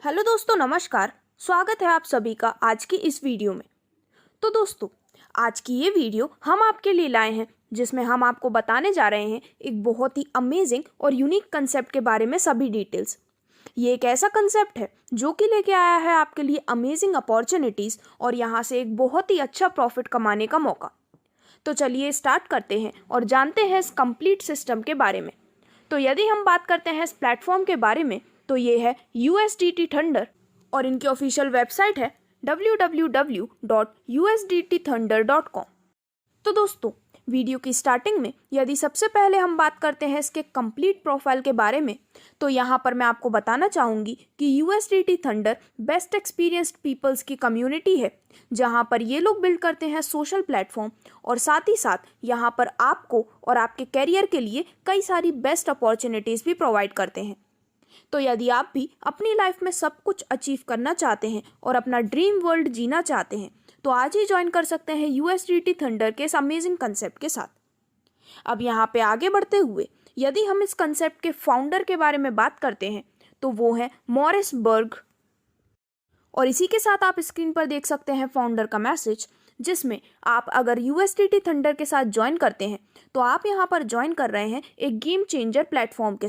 Hello दोस्तों, नमस्कार। स्वागत है आप सभी का आज की इस वीडियो में। तो दोस्तों, आज की ये वीडियो हम आपके लिए लाए हैं जिसमें हम आपको बताने जा रहे हैं एक बहुत ही अमेजिंग और यूनिक कंसेप्ट के बारे में सभी डिटेल्स। ये एक ऐसा कंसेप्ट है जो कि लेके आया है आपके लिए अमेजिंग अपॉर्चुनिटीज़ और यहाँ से एक बहुत ही अच्छा प्रॉफिट कमाने का मौका। तो चलिए स्टार्ट करते हैं और जानते हैं इस कंप्लीट सिस्टम के बारे में। तो यदि हम बात करते हैं इस प्लेटफॉर्म के बारे में तो ये है USDT थंडर और इनकी ऑफिशियल वेबसाइट है www.usdtthunder.com। तो दोस्तों, वीडियो की स्टार्टिंग में यदि सबसे पहले हम बात करते हैं इसके कंप्लीट प्रोफाइल के बारे में तो यहाँ पर मैं आपको बताना चाहूँगी कि USDT thunder best experienced peoples की कम्युनिटी है जहाँ पर ये लोग बिल्ड करते हैं सोशल प्लेटफॉर्म और साथ ही साथ यहाँ पर आपको और आपके कैरियर के लिए कई सारी बेस्ट अपॉर्चुनिटीज़ भी प्रोवाइड करते हैं। तो यदि आप भी अपनी लाइफ में सब कुछ अचीव करना चाहते हैं और अपना ड्रीम वर्ल्ड जीना चाहते हैं तो आज ही ज्वाइन कर सकते हैं USDT थंडर के इस अमेजिंग कंसेप्ट के साथ। अब यहाँ पे आगे बढ़ते हुए यदि हम इस कंसेप्ट के फाउंडर के बारे में बात करते हैं तो वो है मॉरिस बर्ग। और इसी के साथ आप स्क्रीन पर देख सकते हैं फाउंडर का मैसेज, जिसमें आप अगर USDT थंडर के साथ ज्वाइन करते हैं तो आप यहाँ पर ज्वाइन कर रहे हैं एक गेम चेंजर प्लेटफॉर्म के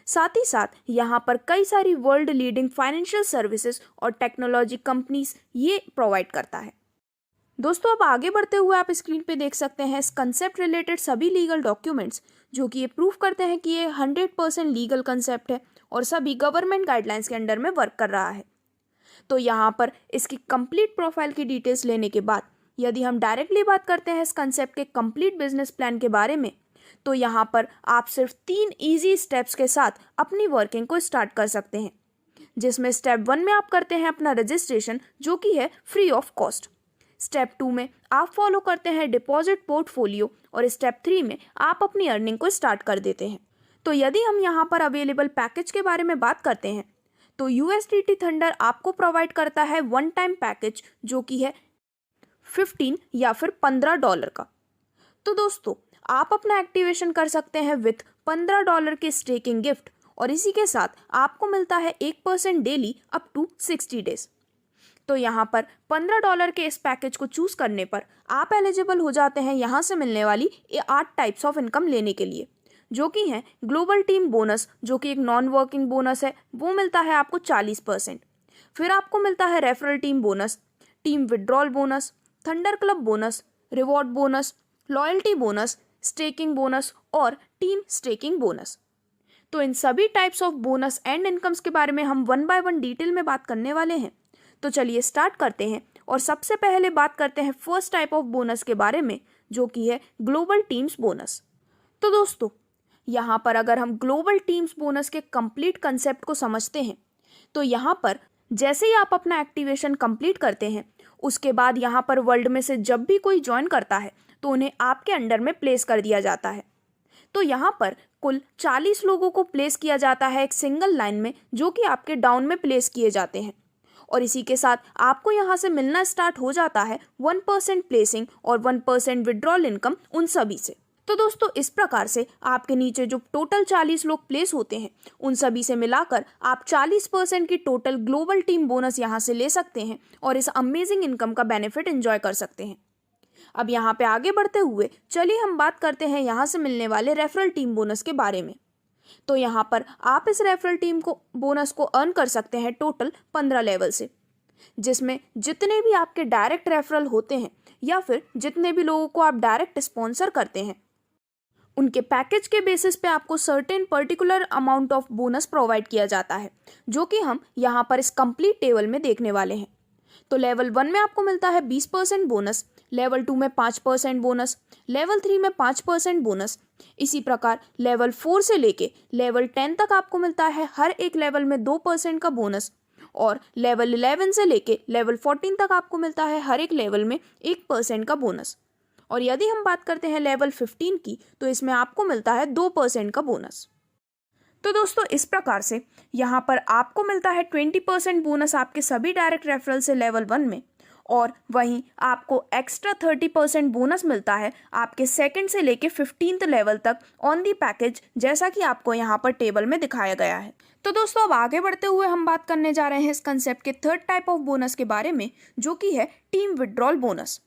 साथ ही साथ यहाँ पर कई सारी वर्ल्ड लीडिंग फाइनेंशियल सर्विसेज और टेक्नोलॉजी कंपनीज ये प्रोवाइड करता है। दोस्तों, अब आगे बढ़ते हुए आप स्क्रीन पे देख सकते हैं इस कंसेप्ट रिलेटेड सभी लीगल डॉक्यूमेंट्स जो कि ये प्रूफ करते हैं कि ये 100% लीगल कंसेप्ट है और सभी गवर्नमेंट गाइडलाइंस के अंडर में वर्क कर रहा है। तो यहाँ पर इसकी कंप्लीट प्रोफाइल की डिटेल्स लेने के बाद यदि हम डायरेक्टली बात करते हैं इस कंसेप्ट के कंप्लीट बिजनेस प्लान के बारे में तो यहाँ पर आप सिर्फ 3 इजी स्टेप्स के साथ अपनी वर्किंग को स्टार्ट कर सकते हैं, जिसमें स्टेप 1 में आप करते हैं अपना रजिस्ट्रेशन जो कि है फ्री ऑफ कॉस्ट। स्टेप 2 में आप फॉलो करते हैं डिपॉजिट पोर्टफोलियो और स्टेप 3 में आप अपनी अर्निंग को स्टार्ट कर देते हैं। तो यदि हम यहाँ पर अवेलेबल पैकेज के बारे में बात करते हैं तो USDT थंडर आपको प्रोवाइड करता है वन टाइम पैकेज जो कि है 15 या फिर $15 का। तो दोस्तों, आप अपना एक्टिवेशन कर सकते हैं विथ $15 के स्टेकिंग गिफ्ट और इसी के साथ आपको मिलता है 1% डेली अप टू 60 डेज। तो यहाँ पर $15 के इस पैकेज को चूज करने पर आप एलिजिबल हो जाते हैं यहाँ से मिलने वाली 8 टाइप्स ऑफ इनकम लेने के लिए, जो कि हैं ग्लोबल टीम बोनस जो कि एक नॉन वर्किंग बोनस है, वो मिलता है आपको 40%। फिर आपको मिलता है referral team bonus, team withdrawal bonus, thunder club bonus, reward bonus, loyalty bonus, staking bonus और टीम स्टेकिंग बोनस। तो इन सभी types of bonus and incomes के बारे में हम 1 बाय 1 डिटेल में बात करने वाले हैं। तो चलिए स्टार्ट करते हैं और सबसे पहले बात करते हैं फर्स्ट टाइप ऑफ बोनस के बारे में जो कि है ग्लोबल टीम्स बोनस। तो दोस्तों, यहाँ पर अगर हम ग्लोबल टीम्स बोनस के कंप्लीट कंसेप्ट को समझते हैं तो यहाँ पर जैसे ही आप अपना एक्टिवेशन कंप्लीट करते हैं उसके बाद यहाँ पर वर्ल्ड में से जब भी कोई ज्वाइन करता है तो उन्हें आपके अंडर में प्लेस कर दिया जाता है। तो यहाँ पर कुल 40 लोगों को प्लेस किया जाता है एक सिंगल लाइन में जो कि आपके डाउन में प्लेस किए जाते हैं और इसी के साथ आपको यहाँ से मिलना स्टार्ट हो जाता है 1% प्लेसिंग और 1% विड्रॉल इनकम उन सभी से। तो दोस्तों, इस प्रकार से आपके नीचे जो टोटल 40 लोग प्लेस होते हैं उन सभी से मिलाकर आप 40% की टोटल ग्लोबल टीम बोनस यहाँ से ले सकते हैं और इस अमेजिंग इनकम का बेनिफिट एंजॉय कर सकते हैं। अब यहाँ पे आगे बढ़ते हुए चलिए हम बात करते हैं यहाँ से मिलने वाले रेफरल टीम बोनस के बारे में। तो यहाँ पर आप इस रेफरल टीम को बोनस को अर्न कर सकते हैं टोटल 15 लेवल से, जिसमें जितने भी आपके डायरेक्ट रेफरल होते हैं या फिर जितने भी लोगों को आप डायरेक्ट स्पॉन्सर करते हैं उनके पैकेज के बेसिस पे आपको certain particular amount of bonus provide किया जाता है, जो कि हम यहाँ पर इस कंप्लीट टेबल में देखने वाले हैं। तो लेवल 1 में आपको मिलता है 20% बोनस, लेवल 2 में 5% बोनस, लेवल 3 में 5% बोनस। इसी प्रकार लेवल 4 से लेके लेवल 10 तक आपको मिलता है हर एक लेवल में 2% का बोनस और लेवल 11 से लेके लेवल 14 तक आपको मिलता है हर एक लेवल में 1% का बोनस। और यदि हम बात करते हैं लेवल 15 की तो इसमें आपको मिलता है 2% का बोनस। तो दोस्तों, इस प्रकार से यहाँ पर आपको मिलता है 20% बोनस आपके सभी डायरेक्ट रेफरल से लेवल 1 में और वहीं आपको एक्स्ट्रा 30% बोनस मिलता है आपके सेकंड से लेके 15th लेवल तक ऑन दी पैकेज, जैसा कि आपको यहाँ पर टेबल में दिखाया गया है। तो दोस्तों अब आगे बढ़ते हुए हम बात करने जा रहे हैं इस कंसेप्ट के थर्ड टाइप ऑफ बोनस के बारे में, जो कि है टीम विड्रॉल बोनस।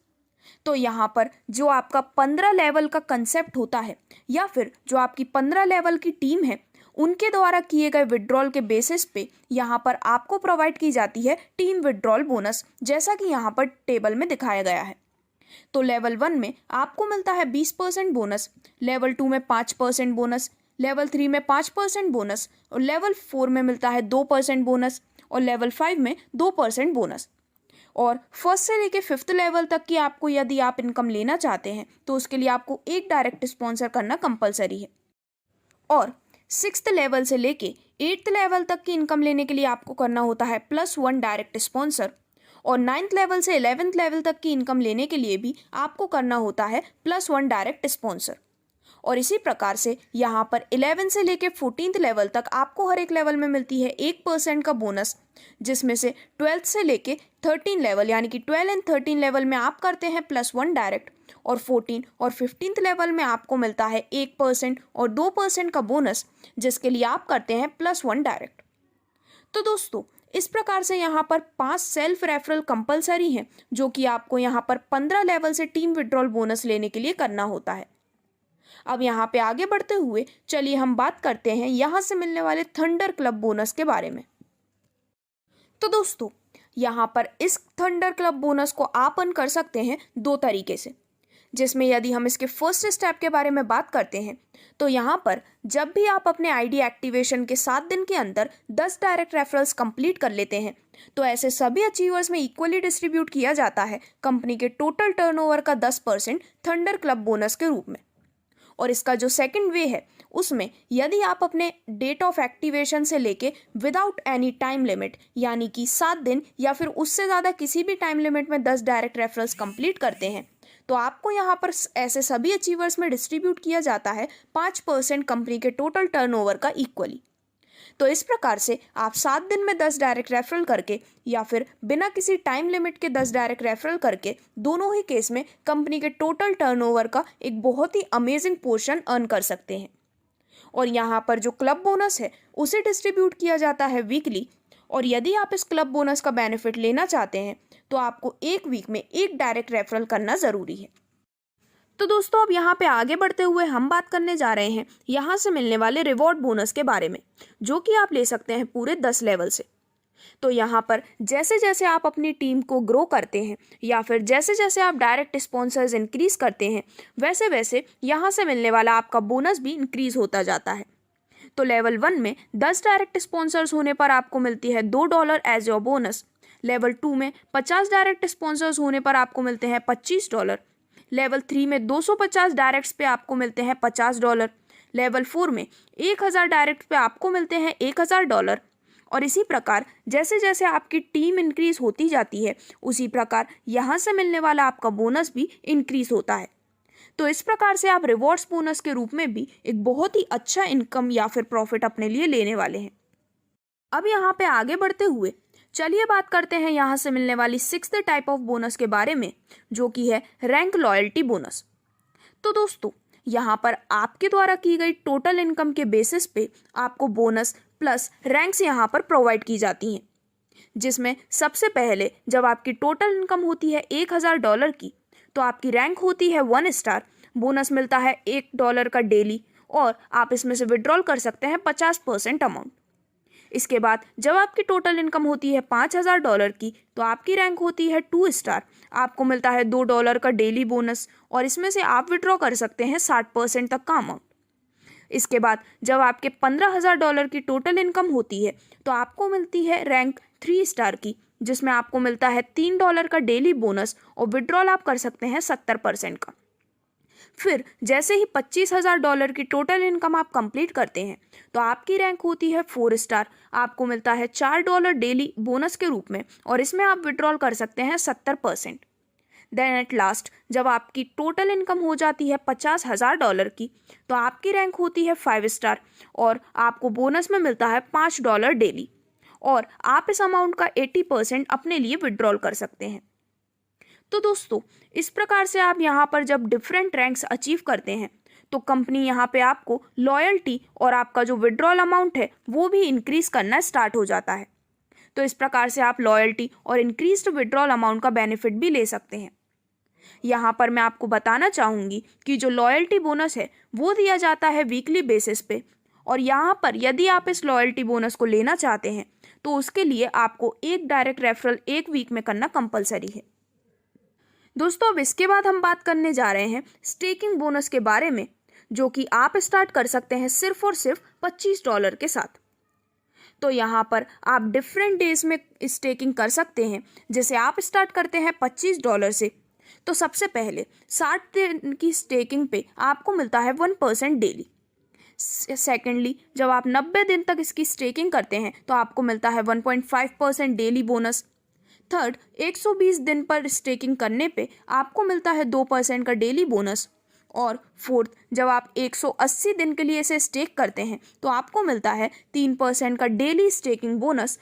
तो यहाँ पर जो आपका 15 लेवल का कंसेप्ट होता है या फिर जो आपकी 15 लेवल की टीम है, उनके द्वारा किए गए विड्रॉल के बेसिस पे यहाँ पर आपको प्रोवाइड की जाती है टीम विड्रॉल बोनस, जैसा कि यहाँ पर टेबल में दिखाया गया है। तो लेवल 1 में आपको मिलता है 20% बोनस, लेवल 2 में 5% बोनस, लेवल 3 में 5% बोनस, और लेवल 4 में मिलता है 2% बोनस, और लेवल 5 में 2% बोनस। और फर्स्ट से लेके 5th लेवल तक की आपको यदि आप इनकम लेना चाहते हैं तो उसके लिए आपको एक डायरेक्ट स्पॉन्सर करना कंपलसरी है। और 6th लेवल से लेके 8th लेवल तक की इनकम लेने के लिए आपको करना होता है +1 डायरेक्ट स्पॉन्सर, और 9th लेवल से 11th लेवल तक की इनकम लेने के लिए भी आपको करना होता है +1 डायरेक्ट स्पॉन्सर। और इसी प्रकार से यहाँ पर 11 से लेके 14th लेवल तक आपको हर एक लेवल में मिलती है 1% का बोनस, जिसमें से 12th से लेके 13 लेवल यानी कि 12 एंड 13 लेवल में आप करते हैं +1 डायरेक्ट, और 14 और 15th लेवल में आपको मिलता है 1% और 2% का बोनस, जिसके लिए आप करते हैं +1 डायरेक्ट। तो दोस्तों इस प्रकार से यहाँ पर 5 सेल्फ रेफरल कंपलसरी हैं, जो कि आपको यहाँ पर 15 लेवल से टीम विड्रॉल बोनस लेने के लिए करना होता है। अब यहाँ पे आगे बढ़ते हुए चलिए हम बात करते हैं यहाँ से मिलने वाले थंडर क्लब बोनस के बारे में। तो दोस्तों यहाँ पर इस थंडर क्लब बोनस को आप अर्न कर सकते हैं 2 तरीके से, जिसमें यदि हम इसके फर्स्ट स्टेप के बारे में बात करते हैं तो यहाँ पर जब भी आप अपने आईडी एक्टिवेशन के 7 दिन के अंदर 10 डायरेक्ट रेफरल्स कंप्लीट कर लेते हैं तो ऐसे सभी अचीवर्स में इक्वली डिस्ट्रीब्यूट किया जाता है कंपनी के टोटल टर्नओवर का 10% थंडर क्लब बोनस के रूप में। और इसका जो सेकंड वे है उसमें यदि आप अपने डेट ऑफ एक्टिवेशन से लेके विदाउट एनी टाइम लिमिट यानी कि 7 दिन या फिर उससे ज़्यादा किसी भी टाइम लिमिट में 10 डायरेक्ट रेफरल्स कंप्लीट करते हैं तो आपको यहाँ पर ऐसे सभी अचीवर्स में डिस्ट्रीब्यूट किया जाता है 5% कंपनी के टोटल टर्नओवर का इक्वली। तो इस प्रकार से आप 7 दिन में 10 डायरेक्ट रेफरल करके या फिर बिना किसी टाइम लिमिट के 10 डायरेक्ट रेफरल करके दोनों ही केस में कंपनी के टोटल टर्नओवर का एक बहुत ही अमेजिंग पोर्शन अर्न कर सकते हैं। और यहाँ पर जो क्लब बोनस है उसे डिस्ट्रीब्यूट किया जाता है वीकली, और यदि आप इस क्लब बोनस का बेनिफिट लेना चाहते हैं तो आपको एक वीक में एक डायरेक्ट रेफरल करना ज़रूरी है। तो दोस्तों अब यहाँ पे आगे बढ़ते हुए हम बात करने जा रहे हैं यहाँ से मिलने वाले रिवॉर्ड बोनस के बारे में, जो कि आप ले सकते हैं पूरे 10 लेवल से। तो यहाँ पर जैसे जैसे आप अपनी टीम को ग्रो करते हैं या फिर जैसे जैसे आप डायरेक्ट स्पॉन्सर्स इंक्रीज करते हैं वैसे वैसे यहाँ से मिलने वाला आपका बोनस भी इंक्रीज होता जाता है। तो लेवल 1 में 10 डायरेक्ट स्पॉन्सर्स होने पर आपको मिलती है $2 एज योर बोनस, लेवल 2 में 50 डायरेक्ट स्पॉन्सर्स होने पर आपको मिलते हैं $25, लेवल 3 में 250 डायरेक्ट्स पे आपको मिलते हैं $50, लेवल 4 में 1000 डायरेक्ट पे आपको मिलते हैं $1000, और इसी प्रकार जैसे जैसे आपकी टीम इंक्रीज होती जाती है उसी प्रकार यहाँ से मिलने वाला आपका बोनस भी इंक्रीज होता है। तो इस प्रकार से आप रिवॉर्ड्स बोनस के रूप में भी एक बहुत ही अच्छा इनकम या फिर प्रॉफिट अपने लिए लेने वाले हैं। अब यहाँ पे आगे बढ़ते हुए चलिए बात करते हैं यहाँ से मिलने वाली 6th टाइप ऑफ बोनस के बारे में, जो कि है रैंक लॉयल्टी बोनस। तो दोस्तों यहाँ पर आपके द्वारा की गई टोटल इनकम के बेसिस पे आपको बोनस प्लस रैंक्स यहाँ पर प्रोवाइड की जाती हैं, जिसमें सबसे पहले जब आपकी टोटल इनकम होती है $1000 की तो आपकी रैंक होती है 1 स्टार, बोनस मिलता है $1 का डेली, और आप इसमें से विड्रॉल कर सकते हैं 50% अमाउंट। इसके बाद जब आपकी टोटल इनकम होती है $5000 की तो आपकी रैंक होती है 2 स्टार, आपको मिलता है $2 का डेली बोनस, और इसमें से आप विड्रॉ कर सकते हैं 60% तक का अमाउंट। इसके बाद जब आपके $15000 की टोटल इनकम होती है तो आपको मिलती है रैंक 3 स्टार की, जिसमें आपको मिलता है $3 का डेली बोनस, और विड्रॉल आप कर सकते हैं 70% का। फिर जैसे ही $25000 की टोटल इनकम आप कंप्लीट करते हैं तो आपकी रैंक होती है 4 स्टार, आपको मिलता है $4 डेली बोनस के रूप में, और इसमें आप विड्रॉल कर सकते हैं 70%। देन एट लास्ट जब आपकी टोटल इनकम हो जाती है $50000 की तो आपकी रैंक होती है 5 स्टार, और आपको बोनस में मिलता है $5 डेली, और आप इस अमाउंट का 80% अपने लिए विड्रॉल कर सकते हैं। तो दोस्तों इस प्रकार से आप यहाँ पर जब डिफरेंट रैंक्स अचीव करते हैं तो कंपनी यहाँ पे आपको लॉयल्टी और आपका जो विड्रॉल अमाउंट है वो भी इंक्रीज करना स्टार्ट हो जाता है। तो इस प्रकार से आप लॉयल्टी और इंक्रीज्ड विड्रॉल अमाउंट का बेनिफिट भी ले सकते हैं। यहाँ पर मैं आपको बताना चाहूँगी कि जो लॉयल्टी बोनस है वो दिया जाता है वीकली बेसिस पे, और यहाँ पर यदि आप इस लॉयल्टी बोनस को लेना चाहते हैं तो उसके लिए आपको एक डायरेक्ट रेफरल 1 वीक में करना कंपलसरी है। दोस्तों अब इसके बाद हम बात करने जा रहे हैं स्टेकिंग बोनस के बारे में, जो कि आप स्टार्ट कर सकते हैं सिर्फ और सिर्फ $25 के साथ। तो यहाँ पर आप डिफरेंट डेज में स्टेकिंग कर सकते हैं। जैसे आप स्टार्ट करते हैं $25 से, तो सबसे पहले 60 दिन की स्टेकिंग पे आपको मिलता है 1% डेली। सेकेंडली जब आप 90 दिन तक इसकी स्टेकिंग करते हैं तो आपको मिलता है 1.5% डेली बोनस। थर्ड, 120 दिन पर स्टेकिंग करने पे आपको मिलता है 2% का डेली बोनस। और फोर्थ, जब आप 180 दिन के लिए इसे स्टेक करते हैं तो आपको मिलता है 3% का डेली स्टेकिंग बोनस।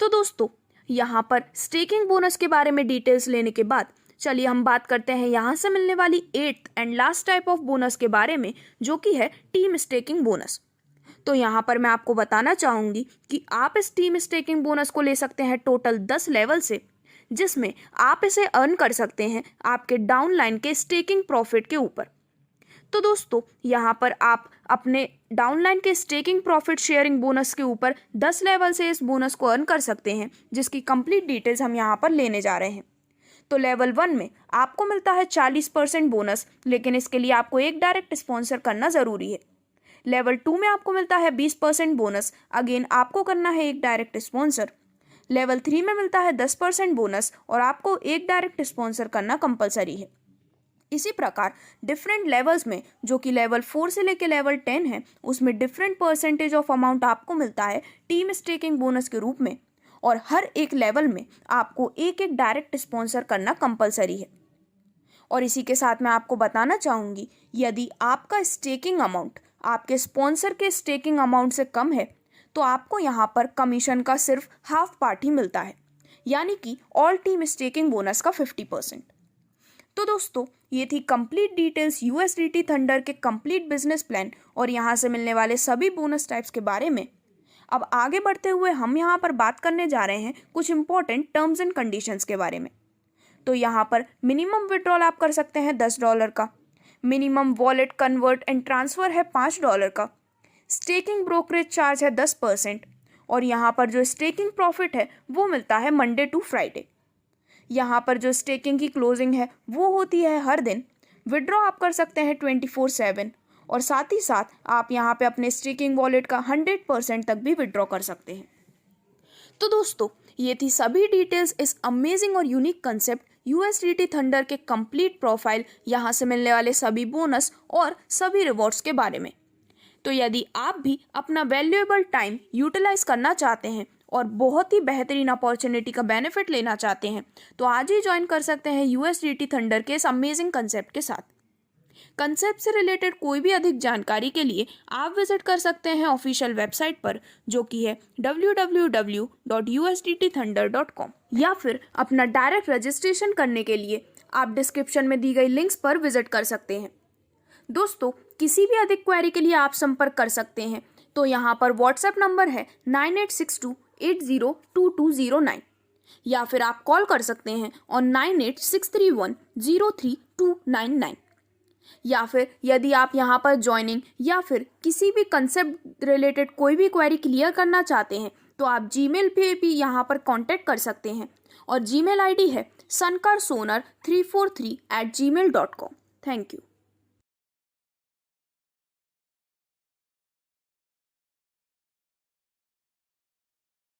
तो दोस्तों यहाँ पर स्टेकिंग बोनस के बारे में डिटेल्स लेने के बाद चलिए हम बात करते हैं यहाँ से मिलने वाली 8th and last type of bonus के बारे में, जो कि है टीम स्टेकिंग बोनस। तो यहाँ पर मैं आपको बताना चाहूँगी कि आप इस टीम स्टेकिंग बोनस को ले सकते हैं टोटल 10 लेवल से, जिसमें आप इसे अर्न कर सकते हैं आपके डाउनलाइन के स्टेकिंग प्रॉफिट के ऊपर। तो दोस्तों यहाँ पर आप अपने डाउनलाइन के स्टेकिंग प्रॉफिट शेयरिंग बोनस के ऊपर 10 लेवल से इस बोनस को अर्न कर सकते हैं, जिसकी कंप्लीट डिटेल्स हम यहाँ पर लेने जा रहे हैं। तो लेवल 1 में आपको मिलता है 40% बोनस, लेकिन इसके लिए आपको एक डायरेक्ट स्पॉन्सर करना ज़रूरी है। लेवल 2 में आपको मिलता है 20% बोनस, अगेन आपको करना है एक डायरेक्ट स्पॉन्सर। लेवल 3 में मिलता है 10% बोनस और आपको एक डायरेक्ट स्पॉन्सर करना कंपलसरी है। इसी प्रकार डिफरेंट लेवल्स में, जो कि लेवल 4 से लेकर लेवल 10 है, उसमें डिफरेंट परसेंटेज ऑफ अमाउंट आपको मिलता है टीम स्टेकिंग बोनस के रूप में, और हर एक लेवल में आपको एक एक डायरेक्ट स्पॉन्सर करना कंपलसरी है। और इसी के साथ मैं आपको बताना चाहूँगी, यदि आपका स्टेकिंग अमाउंट आपके स्पॉन्सर के स्टेकिंग अमाउंट से कम है तो आपको यहाँ पर कमीशन का सिर्फ हाफ पार्ट ही मिलता है, यानी कि ऑल टीम स्टेकिंग बोनस का 50%। तो दोस्तों ये थी कंप्लीट डिटेल्स USDT थंडर के कंप्लीट बिजनेस प्लान और यहाँ से मिलने वाले सभी बोनस टाइप्स के बारे में। अब आगे बढ़ते हुए हम यहाँ पर बात करने जा रहे हैं कुछ इंपॉर्टेंट टर्म्स एंड कंडीशंस के बारे में। तो यहाँ पर मिनिमम विड्रॉल आप कर सकते हैं $10 का, minimum wallet convert and transfer है $5 का, स्टेकिंग ब्रोकरेज चार्ज है 10%, और यहाँ पर जो स्टेकिंग प्रॉफिट है वो मिलता है मंडे टू फ्राइडे। यहाँ पर जो स्टेकिंग की क्लोजिंग है वो होती है हर दिन। विड्रॉ आप कर सकते हैं 24/7, और साथ ही साथ आप यहाँ पे अपने स्टेकिंग वॉलेट का 100% तक भी विड्रॉ कर सकते हैं। तो दोस्तों ये थी सभी डिटेल्स इस अमेजिंग और यूनिक कंसेप्ट USDT थंडर के कंप्लीट प्रोफाइल, यहाँ से मिलने वाले सभी बोनस और सभी रिवॉर्ड्स के बारे में। तो यदि आप भी अपना वैल्यूएबल टाइम यूटिलाइज करना चाहते हैं और बहुत ही बेहतरीन अपॉर्चुनिटी का बेनिफिट लेना चाहते हैं तो आज ही ज्वाइन कर सकते हैं USDT थंडर के इस अमेजिंग कंसेप्ट के साथ। कंसेप्ट से रिलेटेड कोई भी अधिक जानकारी के लिए आप विजिट कर सकते हैं ऑफिशियल वेबसाइट पर, जो कि है www.usdtthunder.com, या फिर अपना डायरेक्ट रजिस्ट्रेशन करने के लिए आप डिस्क्रिप्शन में दी गई लिंक्स पर विजिट कर सकते हैं। दोस्तों किसी भी अधिक क्वेरी के लिए आप संपर्क कर सकते हैं। तो यहाँ पर व्हाट्सएप नंबर है 9862802209, या फिर आप कॉल कर सकते हैं ऑन 9863103299। या फिर यदि आप यहाँ पर ज्वाइनिंग या फिर किसी भी कंसेप्ट रिलेटेड कोई भी क्वेरी क्लियर करना चाहते हैं तो आप जीमेल पे भी यहाँ पर कांटेक्ट कर सकते हैं, और जीमेल आईडी है sankarsonar343@gmail.com। Thank you.